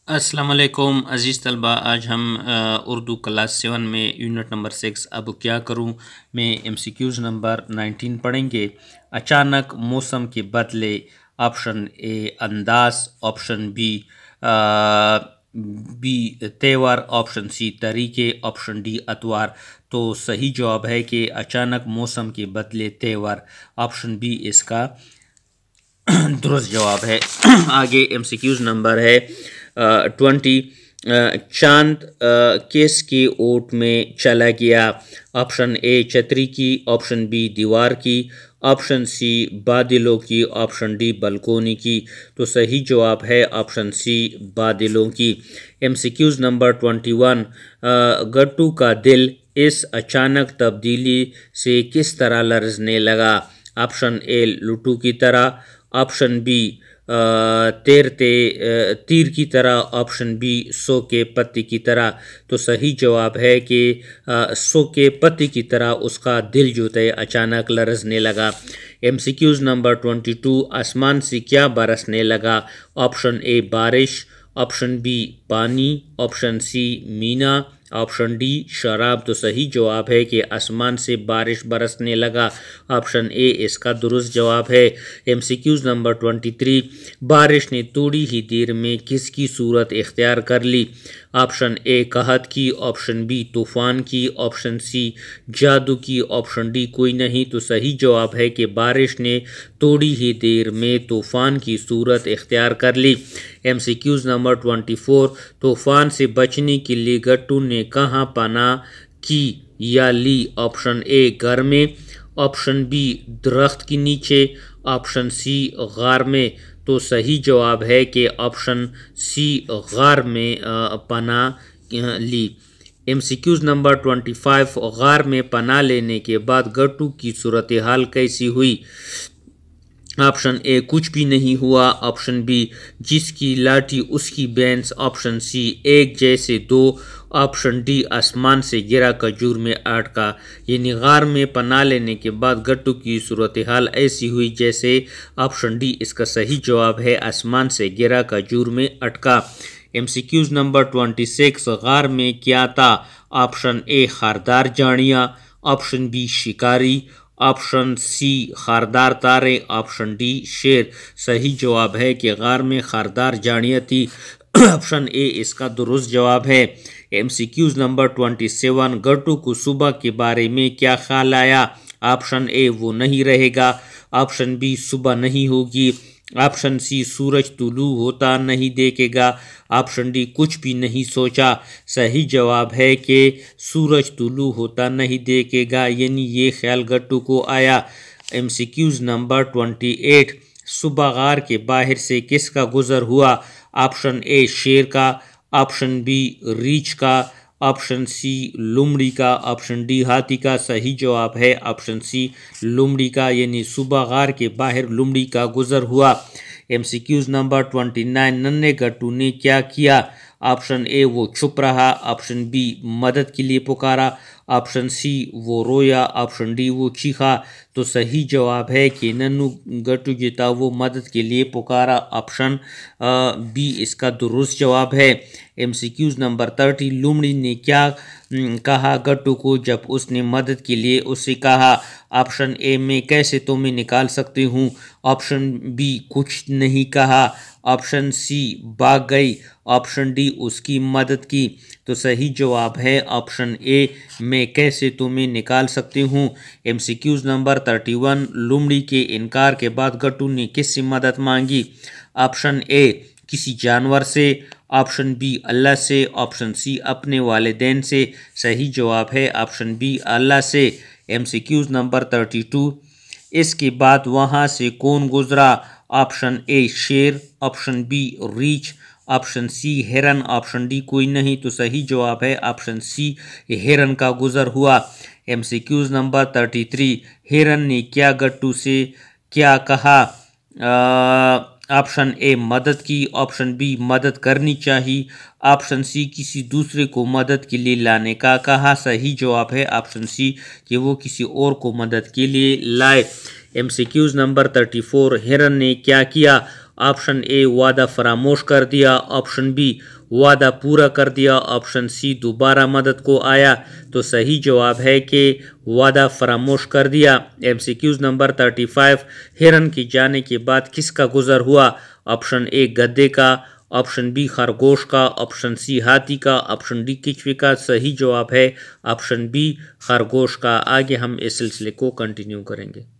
السلام علیکم عزیز طلبہ، آج ہم اردو کلاس 7 میں یونٹ نمبر 6 اب کیا کروں میں MCQs نمبر 19 پڑھیں گے۔ اچانک موسم کے بدلے، آپشن اے انداز، آپشن بی تیور، آپشن سی طریقے، آپشن ڈی اتوار۔ تو صحیح جواب ہے کہ اچانک موسم کے بدلے تیور، آپشن بی اس کا درست جواب ہے۔ آگے MCQs نمبر ہے 20۔ چاند کس کی اوٹ میں چلا گیا؟ آپشن اے چھتری کی، آپشن بی دیوار کی، آپشن سی بادلوں کی، آپشن ڈی بلکونی کی۔ تو صحیح جواب ہے آپشن سی بادلوں کی۔ MCQs number 21۔ گٹو کا دل اس اچانک تبدیلی سے کس طرح لرزنے لگا؟ آپشن اے لٹو کی طرح، آپشن بی تیر کی طرح، آپشن بی سو کے پتی کی طرح۔ تو صحیح جواب ہے کہ سو کے پتی کی طرح اس کا دل جو ہے اچانک لرزنے لگا۔ MCQs number 22۔ آسمان سے کیا برسنے لگا؟ آپشن اے بارش، آپشن بی پانی، آپشن سی مینا، آپشن ڈی شراب۔ تو صحیح جواب ہے کہ آسمان سے بارش برسنے لگا، آپشن اے اس کا درست جواب ہے۔ MCQs number 23۔ بارش نے تھوڑی ہی دیر میں کس کی صورت اختیار کر لی؟ آپشن اے قحط کی، آپشن بی طوفان کی، آپشن سی جادو کی، آپشن ڈی کوئی نہیں۔ تو صحیح جواب ہے کہ بارش نے تھوڑی ہی دیر میں طوفان کی صورت اختیار کر لی۔ MCQs number 24۔ طوفان سے بچنے کے لیے گٹو نے کہاں پناہ کی یا لی؟ آپشن اے گھر میں، آپشن بی درخت کے نیچے، آپشن سی غار میں۔ تو صحیح جواب ہے کہ آپشن سی غار میں پناہ لی۔ MCQs number 25۔ غار میں پناہ لینے کے بعد گٹو کی صورتحال کیسی ہوئی؟ آپشن اے کچھ بھی نہیں ہوا، آپشن بی جس کی لاٹھی اس کی بینس، آپشن سی ایک جیسے دو، آپشن ڈی آسمان سے گرا کھجور میں اٹکا۔ یعنی غار میں پناہ لینے کے بعد گٹو کی صورتحال ایسی ہوئی جیسے، آپشن ڈی اس کا صحیح جواب ہے آسمان سے گرا کھجور میں اٹکا۔ MCQs number 26۔ غار میں کیا تھا؟ آپشن اے خاردار جھاڑیاں، آپشن بی شکاری، آپشن سی خاردار تارے، آپشن ڈی شیر۔ صحیح جواب ہے کہ غار میں خاردار جھاڑیاں تھی، آپشن اے اس کا درست جواب ہے۔ MCQs number 27۔ گٹو کو صبح کے بارے میں کیا خیال آیا؟ آپشن اے وہ نہیں رہے گا، آپشن بی صبح نہیں ہوگی، آپشن سی سورج طلوع ہوتا نہیں دیکھے گا، آپشن ڈی کچھ بھی نہیں سوچا۔ صحیح جواب ہے کہ سورج طلوع ہوتا نہیں دیکھے گا، یعنی یہ خیال گٹو کو آیا۔ MCQs number 28۔ صبح غار کے باہر سے کس کا گزر ہوا؟ آپشن اے شیر کا، آپشن بی ریچھ کا، آپشن سی لومڑی کا، آپشن ڈی ہاتھی کا۔ صحیح جواب ہے آپشن سی لومڑی کا، یعنی صبح غار کے باہر لومڑی کا گزر ہوا۔ MCQs number 29۔ ننھے گٹو نے کیا کیا؟ آپشن اے وہ چھپ رہا، آپشن بی مدد کے لیے پکارا، آپشن سی وہ رویا، آپشن ڈی وہ چیخا۔ تو صحیح جواب ہے کہ ننھو گٹو جو تھا وہ مدد کے لیے پکارا، آپشن بی اس کا درست جواب ہے۔ MCQs number 30۔ لومڑی نے کیا کہا گٹو کو جب اس نے مدد کے لیے اسے کہا؟ آپشن اے میں کیسے تمہیں نکال سکتی ہوں، آپشن بی کچھ نہیں کہا، آپشن سی بھاگ گئی، آپشن ڈی اس کی مدد کی۔ تو صحیح جواب ہے آپشن اے میں کیسے تمہیں نکال سکتی ہوں۔ MCQs number 31۔ لومڑی کے انکار کے بعد گٹو نے کس سے مدد مانگی؟ آپشن اے کسی جانور سے، آپشن بی اللہ سے، آپشن سی اپنے والدین سے۔ صحیح جواب ہے آپشن بی اللہ سے۔ MCQs number 32۔ اس کے بعد وہاں سے کون گزرا؟ آپشن اے شیر، آپشن بی ریچھ، آپشن سی ہرن، آپشن ڈی کوئی نہیں۔ تو صحیح جواب ہے آپشن سی ہرن کا گزر ہوا۔ MCQs number 33۔ ہرن نے کیا گٹو سے کیا کہا؟ آپشن اے مدد کی، آپشن بی مدد کرنی چاہیے، آپشن سی کسی دوسرے کو مدد کے لیے لانے کا کہا۔ صحیح جواب ہے آپشن سی کہ وہ کسی اور کو مدد کے لیے لائے۔ MCQs number 34۔ ہرن نے کیا کیا؟ آپشن اے وعدہ فراموش کر دیا، آپشن بی وعدہ پورا کر دیا، آپشن سی دوبارہ مدد کو آیا۔ تو صحیح جواب ہے کہ وعدہ فراموش کر دیا۔ MCQs نمبر 35، ہرن کی جانے کے بعد کس کا گزر ہوا؟ آپشن اے گدے کا، آپشن بی خرگوش کا، آپشن سی ہاتھی کا، آپشن ڈی کچھوے کا۔ صحیح جواب ہے آپشن بی خرگوش کا۔ آگے ہم اس سلسلے کو کنٹینیو کریں گے۔